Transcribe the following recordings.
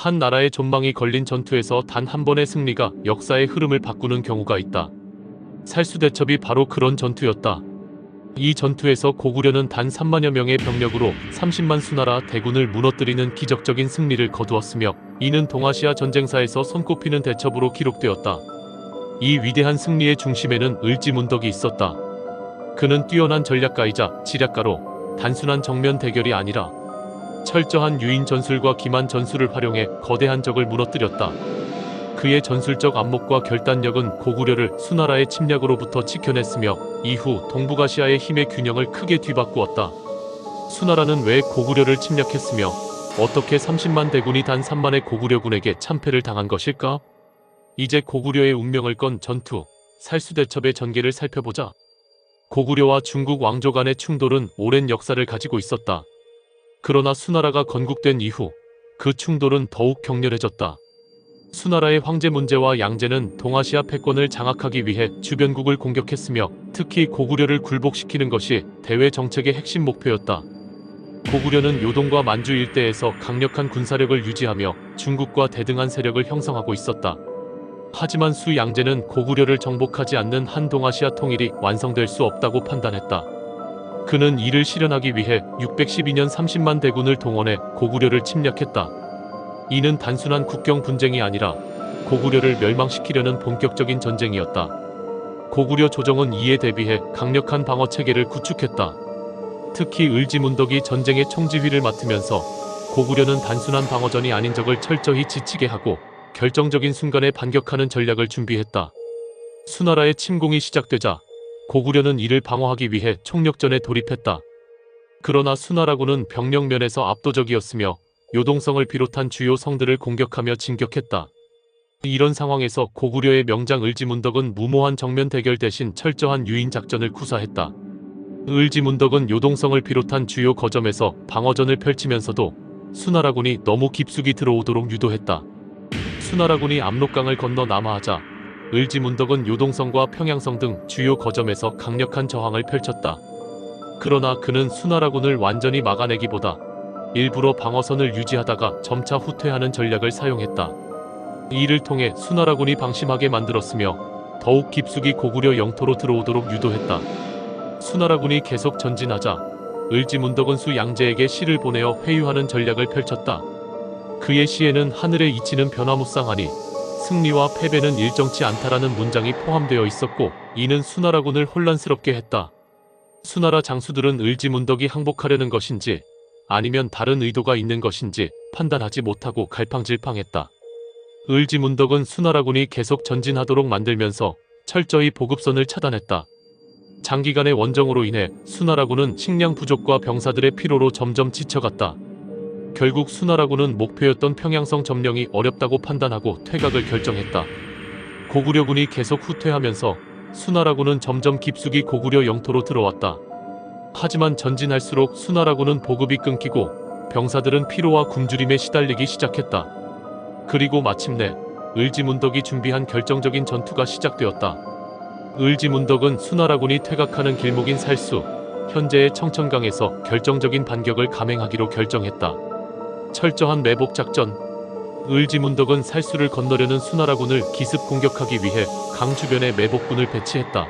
한 나라의 존망이 걸린 전투에서 단 한 번의 승리가 역사의 흐름을 바꾸는 경우가 있다. 살수대첩이 바로 그런 전투였다. 이 전투에서 고구려는 단 3만여 명의 병력으로 30만 수나라 대군을 무너뜨리는 기적적인 승리를 거두었으며 이는 동아시아 전쟁사에서 손꼽히는 대첩으로 기록되었다. 이 위대한 승리의 중심에는 을지문덕이 있었다. 그는 뛰어난 전략가이자 지략가로 단순한 정면 대결이 아니라 철저한 유인 전술과 기만 전술을 활용해 거대한 적을 무너뜨렸다. 그의 전술적 안목과 결단력은 고구려를 수나라의 침략으로부터 지켜냈으며 이후 동북아시아의 힘의 균형을 크게 뒤바꾸었다. 수나라는 왜 고구려를 침략했으며 어떻게 30만 대군이 단 3만의 고구려군에게 참패를 당한 것일까? 이제 고구려의 운명을 건 전투, 살수대첩의 전개를 살펴보자. 고구려와 중국 왕조 간의 충돌은 오랜 역사를 가지고 있었다. 그러나 수나라가 건국된 이후 그 충돌은 더욱 격렬해졌다. 수나라의 황제 문제와 양제는 동아시아 패권을 장악하기 위해 주변국을 공격했으며 특히 고구려를 굴복시키는 것이 대외 정책의 핵심 목표였다. 고구려는 요동과 만주 일대에서 강력한 군사력을 유지하며 중국과 대등한 세력을 형성하고 있었다. 하지만 수 양제는 고구려를 정복하지 않는 한 동아시아 통일이 완성될 수 없다고 판단했다. 그는 이를 실현하기 위해 612년 30만 대군을 동원해 고구려를 침략했다. 이는 단순한 국경 분쟁이 아니라 고구려를 멸망시키려는 본격적인 전쟁이었다. 고구려 조정은 이에 대비해 강력한 방어 체계를 구축했다. 특히 을지문덕이 전쟁의 총지휘를 맡으면서 고구려는 단순한 방어전이 아닌 적을 철저히 지치게 하고 결정적인 순간에 반격하는 전략을 준비했다. 수나라의 침공이 시작되자 고구려는 이를 방어하기 위해 총력전에 돌입했다. 그러나 수나라군은 병력 면에서 압도적이었으며 요동성을 비롯한 주요 성들을 공격하며 진격했다. 이런 상황에서 고구려의 명장 을지문덕은 무모한 정면 대결 대신 철저한 유인 작전을 구사했다. 을지문덕은 요동성을 비롯한 주요 거점에서 방어전을 펼치면서도 수나라군이 너무 깊숙이 들어오도록 유도했다. 수나라군이 압록강을 건너 남하하자 을지문덕은 요동성과 평양성 등 주요 거점에서 강력한 저항을 펼쳤다. 그러나 그는 수나라군을 완전히 막아내기보다 일부러 방어선을 유지하다가 점차 후퇴하는 전략을 사용했다. 이를 통해 수나라군이 방심하게 만들었으며 더욱 깊숙이 고구려 영토로 들어오도록 유도했다. 수나라군이 계속 전진하자 을지문덕은 수 양제에게 시를 보내어 회유하는 전략을 펼쳤다. 그의 시에는 하늘에 이치는 변화무쌍하니 승리와 패배는 일정치 않다라는 문장이 포함되어 있었고 이는 수나라군을 혼란스럽게 했다. 수나라 장수들은 을지문덕이 항복하려는 것인지 아니면 다른 의도가 있는 것인지 판단하지 못하고 갈팡질팡했다. 을지문덕은 수나라군이 계속 전진하도록 만들면서 철저히 보급선을 차단했다. 장기간의 원정으로 인해 수나라군은 식량 부족과 병사들의 피로로 점점 지쳐갔다. 결국 수나라군은 목표였던 평양성 점령이 어렵다고 판단하고 퇴각을 결정했다. 고구려군이 계속 후퇴하면서 수나라군은 점점 깊숙이 고구려 영토로 들어왔다. 하지만 전진할수록 수나라군은 보급이 끊기고 병사들은 피로와 굶주림에 시달리기 시작했다. 그리고 마침내 을지문덕이 준비한 결정적인 전투가 시작되었다. 을지문덕은 수나라군이 퇴각하는 길목인 살수, 현재의 청천강에서 결정적인 반격을 감행하기로 결정했다. 철저한 매복 작전. 을지문덕은 살수를 건너려는 수나라군을 기습 공격하기 위해 강 주변에 매복군을 배치했다.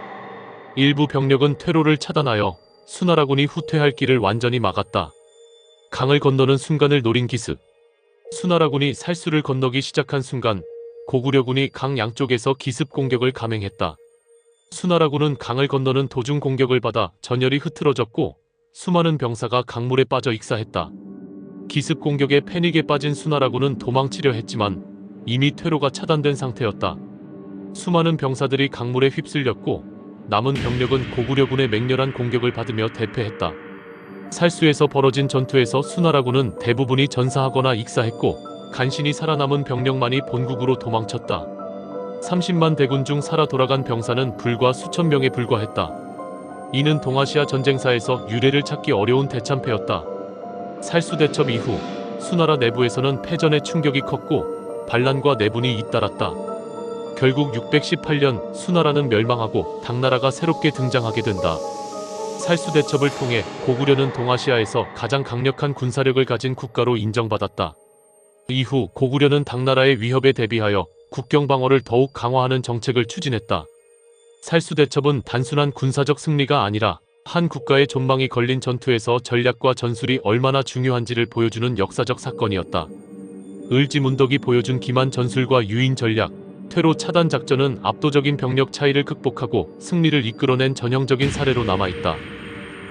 일부 병력은 퇴로를 차단하여 수나라군이 후퇴할 길을 완전히 막았다. 강을 건너는 순간을 노린 기습. 수나라군이 살수를 건너기 시작한 순간 고구려군이 강 양쪽에서 기습 공격을 감행했다. 수나라군은 강을 건너는 도중 공격을 받아 전열이 흐트러졌고 수많은 병사가 강물에 빠져 익사했다. 기습 공격에 패닉에 빠진 수나라군은 도망치려 했지만 이미 퇴로가 차단된 상태였다. 수많은 병사들이 강물에 휩쓸렸고 남은 병력은 고구려군의 맹렬한 공격을 받으며 대패했다. 살수에서 벌어진 전투에서 수나라군은 대부분이 전사하거나 익사했고 간신히 살아남은 병력만이 본국으로 도망쳤다. 30만 대군 중 살아 돌아간 병사는 불과 수천 명에 불과했다. 이는 동아시아 전쟁사에서 유례를 찾기 어려운 대참패였다. 살수대첩 이후 수나라 내부에서는 패전의 충격이 컸고 반란과 내분이 잇따랐다. 결국 618년 수나라는 멸망하고 당나라가 새롭게 등장하게 된다. 살수대첩을 통해 고구려는 동아시아에서 가장 강력한 군사력을 가진 국가로 인정받았다. 이후 고구려는 당나라의 위협에 대비하여 국경 방어를 더욱 강화하는 정책을 추진했다. 살수대첩은 단순한 군사적 승리가 아니라 한 국가의 존망이 걸린 전투에서 전략과 전술이 얼마나 중요한지를 보여주는 역사적 사건이었다. 을지문덕이 보여준 기만 전술과 유인 전략, 퇴로 차단 작전은 압도적인 병력 차이를 극복하고 승리를 이끌어낸 전형적인 사례로 남아있다.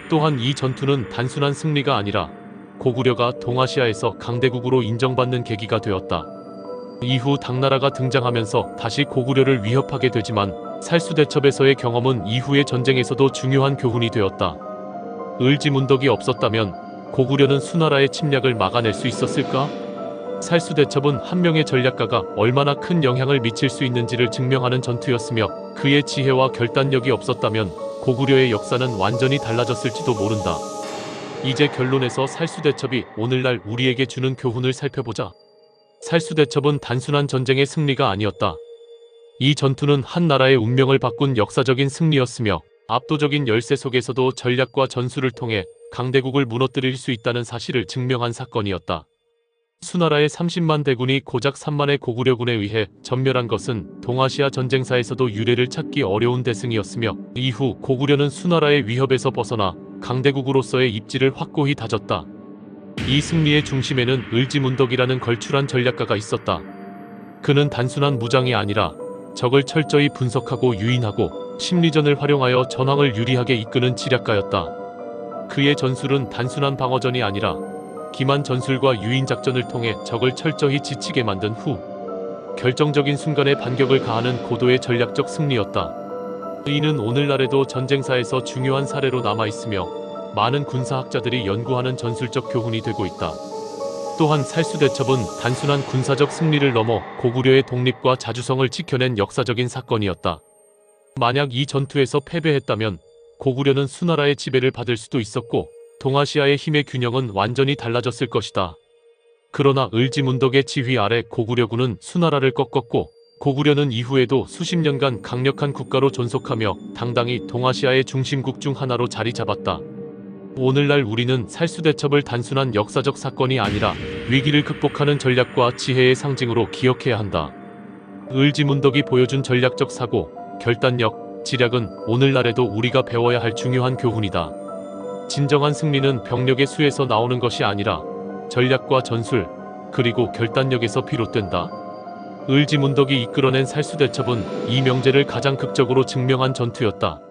또한 이 전투는 단순한 승리가 아니라 고구려가 동아시아에서 강대국으로 인정받는 계기가 되었다. 이후 당나라가 등장하면서 다시 고구려를 위협하게 되지만 살수대첩에서의 경험은 이후의 전쟁에서도 중요한 교훈이 되었다. 을지문덕이 없었다면 고구려는 수나라의 침략을 막아낼 수 있었을까? 살수대첩은 한 명의 전략가가 얼마나 큰 영향을 미칠 수 있는지를 증명하는 전투였으며 그의 지혜와 결단력이 없었다면 고구려의 역사는 완전히 달라졌을지도 모른다. 이제 결론에서 살수대첩이 오늘날 우리에게 주는 교훈을 살펴보자. 살수대첩은 단순한 전쟁의 승리가 아니었다. 이 전투는 한 나라의 운명을 바꾼 역사적인 승리였으며 압도적인 열세 속에서도 전략과 전술을 통해 강대국을 무너뜨릴 수 있다는 사실을 증명한 사건이었다. 수나라의 30만 대군이 고작 3만의 고구려군에 의해 전멸한 것은 동아시아 전쟁사에서도 유례를 찾기 어려운 대승이었으며 이후 고구려는 수나라의 위협에서 벗어나 강대국으로서의 입지를 확고히 다졌다. 이 승리의 중심에는 을지문덕이라는 걸출한 전략가가 있었다. 그는 단순한 무장이 아니라 적을 철저히 분석하고 유인하고 심리전을 활용하여 전황을 유리하게 이끄는 지략가였다. 그의 전술은 단순한 방어전이 아니라 기만 전술과 유인 작전을 통해 적을 철저히 지치게 만든 후 결정적인 순간에 반격을 가하는 고도의 전략적 승리였다. 이는 오늘날에도 전쟁사에서 중요한 사례로 남아있으며 많은 군사학자들이 연구하는 전술적 교훈이 되고 있다. 또한 살수대첩은 단순한 군사적 승리를 넘어 고구려의 독립과 자주성을 지켜낸 역사적인 사건이었다. 만약 이 전투에서 패배했다면 고구려는 수나라의 지배를 받을 수도 있었고 동아시아의 힘의 균형은 완전히 달라졌을 것이다. 그러나 을지문덕의 지휘 아래 고구려군은 수나라를 꺾었고 고구려는 이후에도 수십 년간 강력한 국가로 존속하며 당당히 동아시아의 중심국 중 하나로 자리 잡았다. 오늘날 우리는 살수대첩을 단순한 역사적 사건이 아니라 위기를 극복하는 전략과 지혜의 상징으로 기억해야 한다. 을지문덕이 보여준 전략적 사고, 결단력, 지략은 오늘날에도 우리가 배워야 할 중요한 교훈이다. 진정한 승리는 병력의 수에서 나오는 것이 아니라 전략과 전술, 그리고 결단력에서 비롯된다. 을지문덕이 이끌어낸 살수대첩은 이 명제를 가장 극적으로 증명한 전투였다.